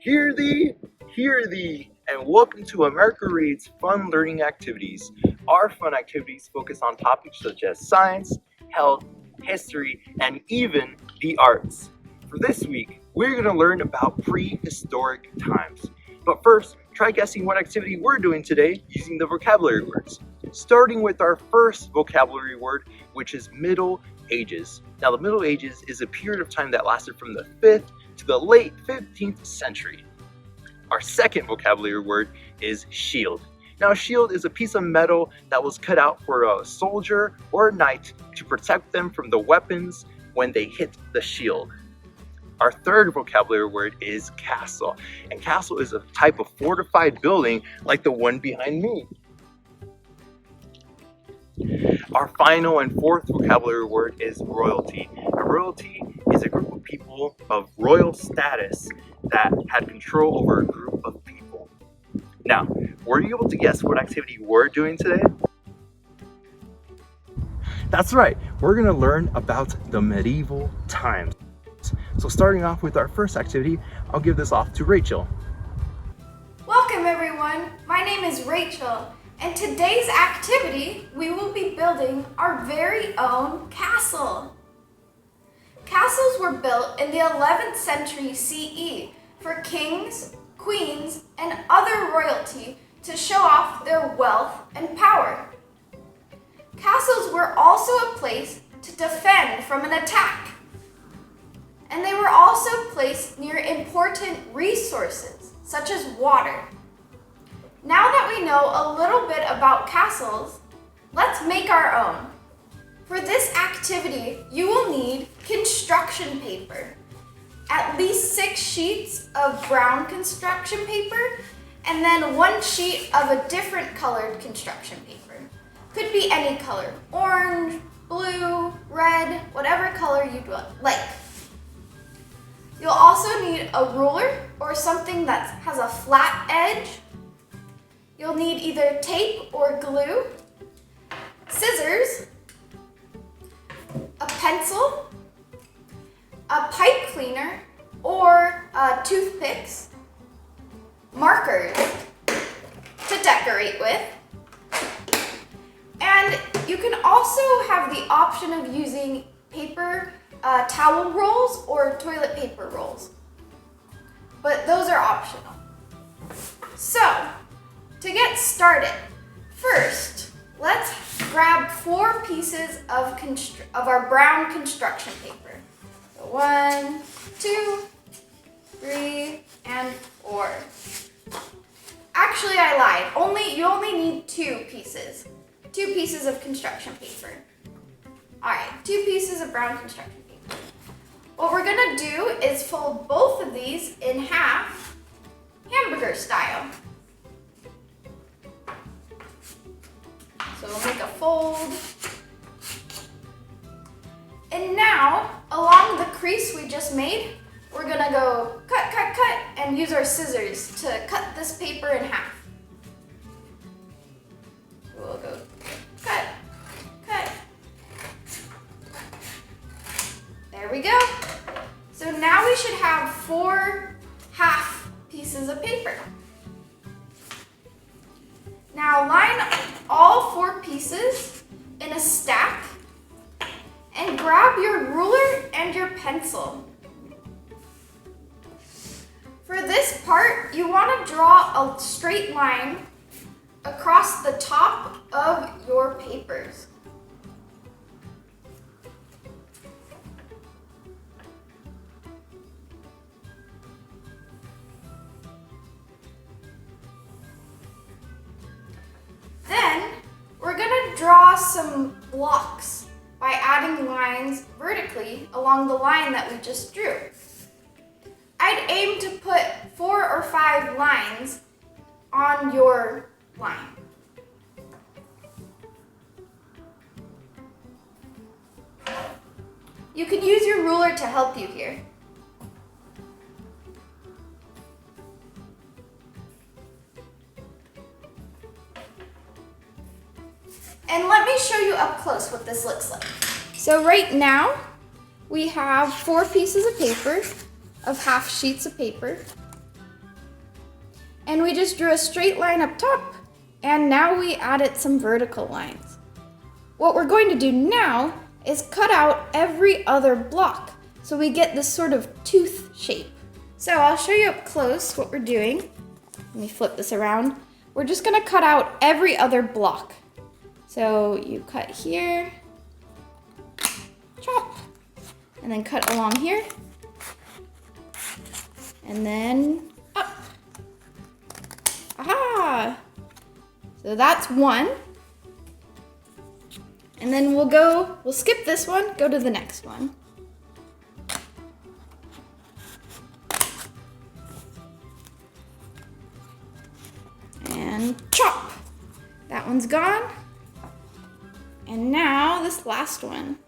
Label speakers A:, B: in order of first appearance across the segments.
A: Hear thee, and welcome to America Reads Fun Learning Activities. Our fun activities focus on topics such as science, health, history, and even the arts. For this week, we're going to learn about prehistoric times. But first, try guessing what activity we're doing today using the vocabulary words. Starting with our first vocabulary word, which is Middle Ages. Now, the Middle Ages is a period of time that lasted from the 5th to the late 15th century. Our second vocabulary word is shield. Now, a shield is a piece of metal that was cut out for a soldier or a knight to protect them from the weapons when they hit the shield. Our third vocabulary word is castle, and castle is a type of fortified building like the one behind me. Our final and fourth vocabulary word is royalty. A royalty is a group of people of royal status that had control over a group of people. Now, were you able to guess what activity we're doing today? That's right, we're going to learn about the medieval times. So starting off with our first activity, I'll give this off to Rachel.
B: Welcome everyone, my name is Rachel. And today's activity, we will be building our very own castle. Castles were built in the 11th century CE for kings, queens, and other royalty to show off their wealth and power. Castles were also a place to defend from an attack. And they were also placed near important resources, such as water. Now that we know a little bit about castles, let's make our own. For this activity, you will need construction paper, at least 6 sheets of brown construction paper, and then 1 sheet of a different colored construction paper. Could be any color, orange, blue, red, whatever color you'd like. You'll also need a ruler or something that has a flat edge. You'll need either tape or glue, scissors, a pencil, a pipe cleaner, or toothpicks, markers to decorate with, and you can also have the option of using paper towel rolls or toilet paper rolls, but those are optional. So, to get started, first, let's grab 4 pieces of our brown construction paper. So 1, 2, 3, and 4. Actually, I lied. You only need 2 pieces. 2 pieces of construction paper. All right, 2 pieces of brown construction paper. What we're gonna do is fold both of these in half, hamburger style. So we'll make a fold. And now, along the crease we just made, we're gonna go cut, cut, cut, and use our scissors to cut this paper in half. We'll go cut, cut. There we go. So now we should have 4 half pieces of paper. Now line all 4 pieces in a stack and grab your ruler and your pencil. For this part, you want to draw a straight line across the top of your papers. Draw some blocks by adding lines vertically along the line that we just drew. I'd aim to put 4 or 5 lines on your line. You can use your ruler to help you here. And let me show you up close what this looks like. So right now, we have 4 pieces of paper, of half sheets of paper. And we just drew a straight line up top, and now we added some vertical lines. What we're going to do now is cut out every other block so we get this sort of tooth shape. So I'll show you up close what we're doing. Let me flip this around. We're just gonna cut out every other block. So you cut here, chop, and then cut along here, and then up. Aha! So that's one. And then we'll skip this one, go to the next one. And chop. That one's gone. And now this last one.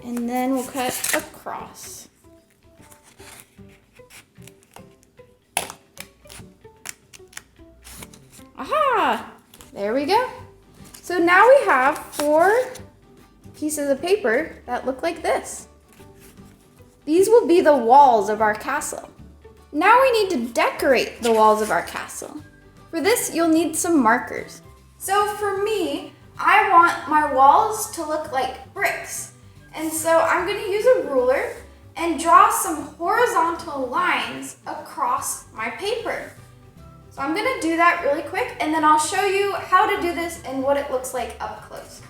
B: And then we'll cut across. Aha! There we go. So now we have 4 pieces of paper that look like this. These will be the walls of our castle. Now we need to decorate the walls of our castle. For this, you'll need some markers. So for me, I want my walls to look like bricks. And so I'm gonna use a ruler and draw some horizontal lines across my paper. So I'm gonna do that really quick, and then I'll show you how to do this and what it looks like up close.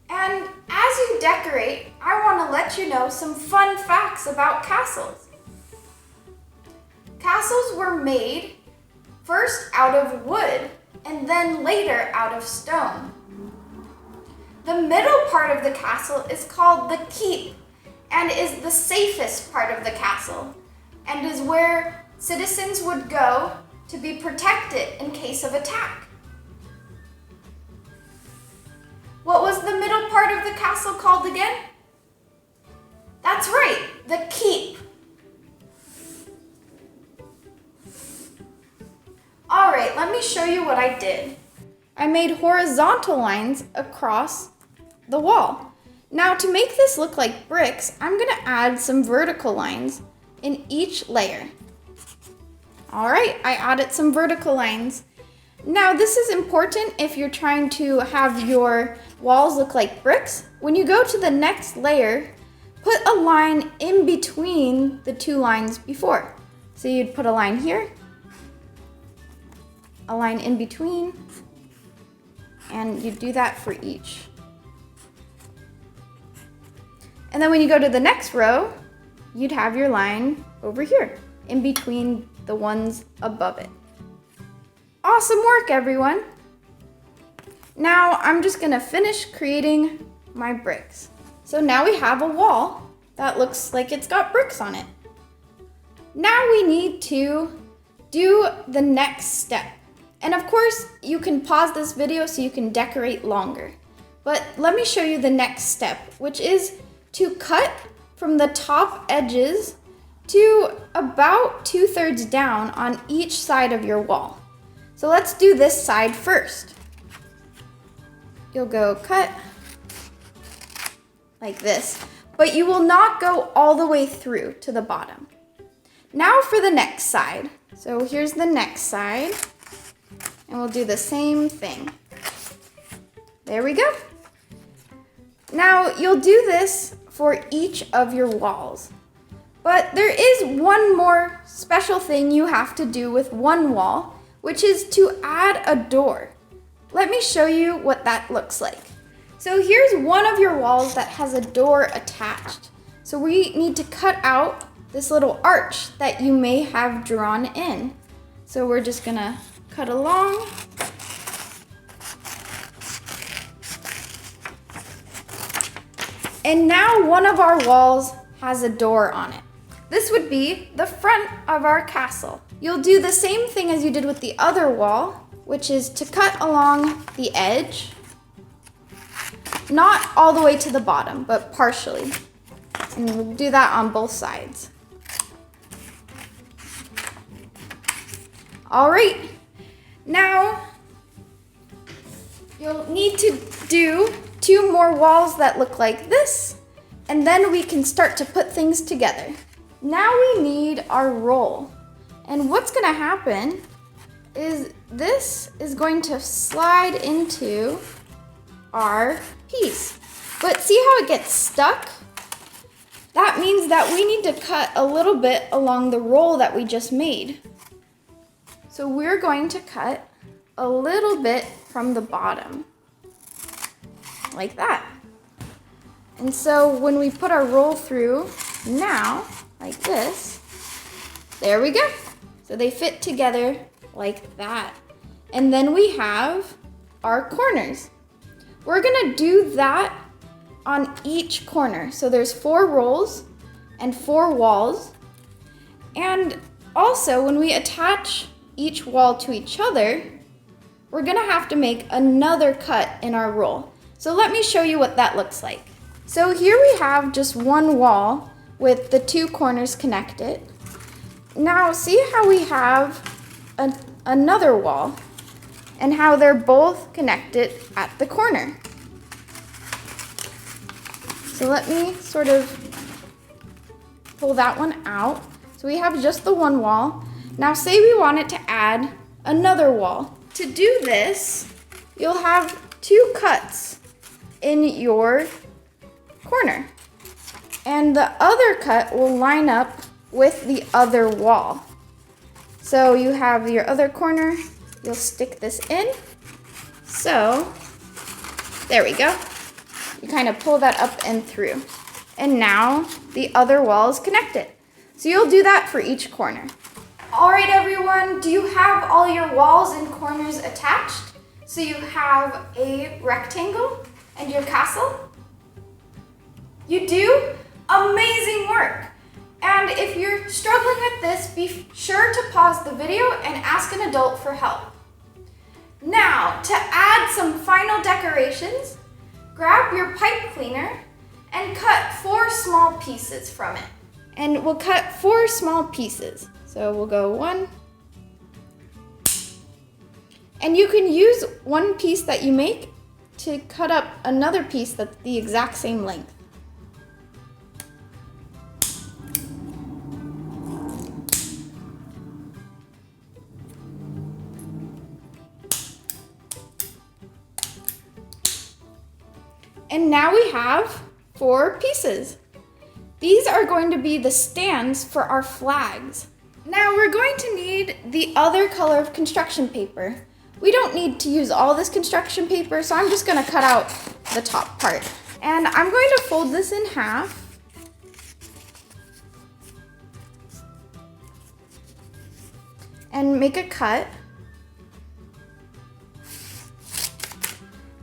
B: And as you decorate, I want to let you know some fun facts about castles. Castles were made first out of wood and then later out of stone. The middle part of the castle is called the keep and is the safest part of the castle and is where citizens would go to be protected in case of attack. What was the middle part of the castle called again? That's right, the keep. All right, let me show you what I did. I made horizontal lines across the wall. Now to make this look like bricks, I'm gonna add some vertical lines in each layer. All right, I added some vertical lines. Now this is important if you're trying to have your walls look like bricks. When you go to the next layer, put a line in between the 2 lines before. So you'd put a line here, a line in between, and you do that for each. And then when you go to the next row, you'd have your line over here, in between the ones above it. Awesome work, everyone. Now I'm just gonna finish creating my bricks. So now we have a wall that looks like it's got bricks on it. Now we need to do the next step. And of course, you can pause this video so you can decorate longer. But let me show you the next step, which is to cut from the top edges to about 2/3 down on each side of your wall. So let's do this side first. You'll go cut like this, but you will not go all the way through to the bottom. Now for the next side. So here's the next side, and we'll do the same thing. There we go. Now you'll do this for each of your walls. But there is one more special thing you have to do with one wall, which is to add a door. Let me show you what that looks like. So here's one of your walls that has a door attached. So we need to cut out this little arch that you may have drawn in. So we're just gonna cut along. And now one of our walls has a door on it. This would be the front of our castle. You'll do the same thing as you did with the other wall, which is to cut along the edge, not all the way to the bottom, but partially. And we'll do that on both sides. All right, now You'll need to do 2 more walls that look like this, and then we can start to put things together. Now we need our roll. And what's gonna happen is this is going to slide into our piece. But see how it gets stuck? That means that we need to cut a little bit along the roll that we just made. So we're going to cut a little bit from the bottom, like that. And so when we put our roll through now, like this, there we go. So they fit together like that. And then we have our corners. We're gonna do that on each corner. So there's 4 rolls and 4 walls. And also when we attach each wall to each other, we're gonna have to make another cut in our roll. So let me show you what that looks like. So here we have just one wall with the 2 corners connected. Now see how we have another wall and how they're both connected at the corner. So let me sort of pull that one out. So we have just the one wall. Now say we wanted to add another wall. To do this, you'll have 2 cuts in your corner. And the other cut will line up with the other wall. So you have your other corner, you'll stick this in. So, there we go. You kind of pull that up and through. And now the other wall is connected. So you'll do that for each corner. All right, everyone, do you have all your walls and corners attached? So you have a rectangle and your castle? You do? Amazing work. And if you're struggling with this, be sure to pause the video and ask an adult for help. Now, to add some final decorations, grab your pipe cleaner and cut 4 small pieces from it. And we'll cut 4 small pieces. So we'll go 1. And you can use one piece that you make to cut up another piece that's the exact same length. And now we have 4 pieces. These are going to be the stands for our flags. Now we're going to need the other color of construction paper. We don't need to use all this construction paper, so I'm just gonna cut out the top part. And I'm going to fold this in half. And make a cut.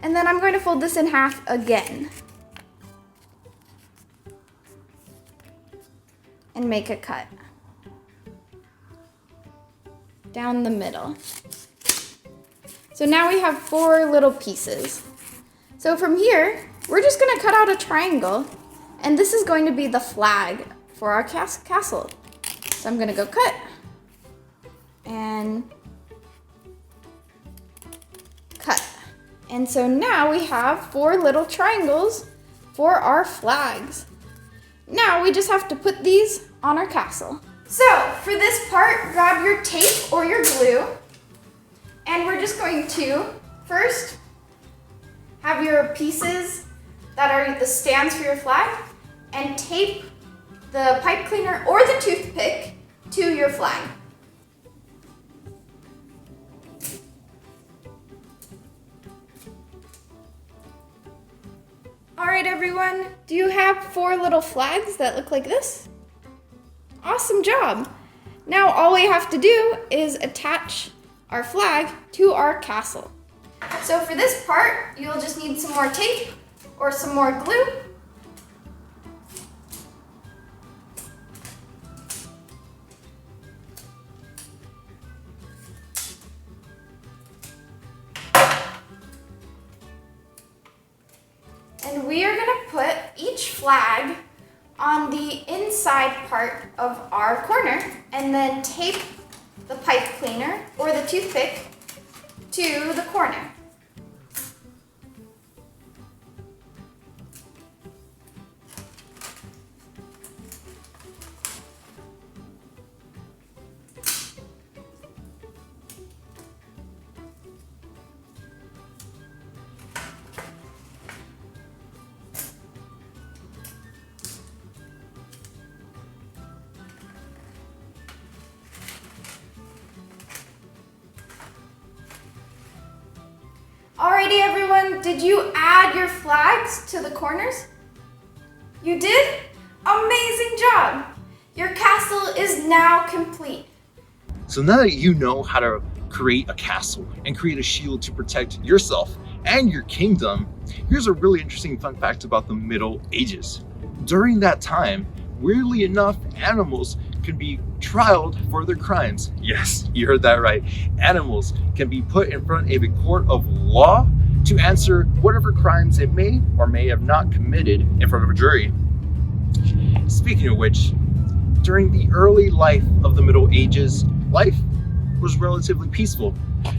B: And then I'm going to fold this in half again. And make a cut. Down the middle. So now we have 4 little pieces. So from here, we're just gonna cut out a triangle, and this is going to be the flag for our castle. So I'm gonna go cut, and cut. And so now we have 4 little triangles for our flags. Now we just have to put these on our castle. So for this part, grab your tape or your glue, and we're just going to first have your pieces that are the stands for your flag and tape the pipe cleaner or the toothpick to your flag. All right, everyone, do you have 4 little flags that look like this? Awesome job. Now all we have to do is attach our flag to our castle. So for this part, you'll just need some more tape or some more glue. And we are gonna put each flag on the inside part of our corner and then tape the pipe cleaner or the toothpick to the corner. did you add your flags to the corners? You did? Amazing job! Your castle is now complete.
A: So now that you know how to create a castle and create a shield to protect yourself and your kingdom, here's a really interesting fun fact about the Middle Ages. During that time, weirdly enough, animals can be trialed for their crimes. Yes, you heard that right. Animals can be put in front of a court of law to answer whatever crimes it may or may have not committed in front of a jury. Speaking of which, during the early life of the Middle Ages, life was relatively peaceful.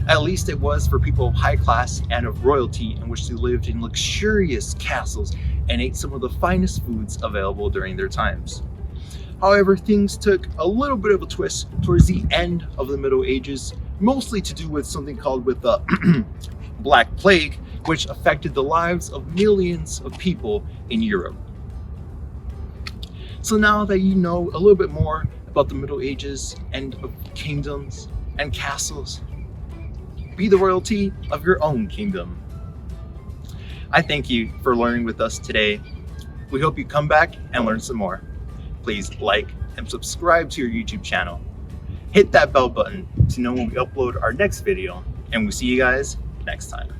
A: At least it was for people of high class and of royalty, in which they lived in luxurious castles and ate some of the finest foods available during their times. However, things took a little bit of a twist towards the end of the Middle Ages, mostly to do with something called the Black Plague, which affected the lives of millions of people in Europe. So now that you know a little bit more about the Middle Ages and of kingdoms and castles, be the royalty of your own kingdom. I thank you for learning with us today. We hope you come back and learn some more. Please like and subscribe to your YouTube channel. Hit that bell button to know when we upload our next video, and we'll see you guys next time.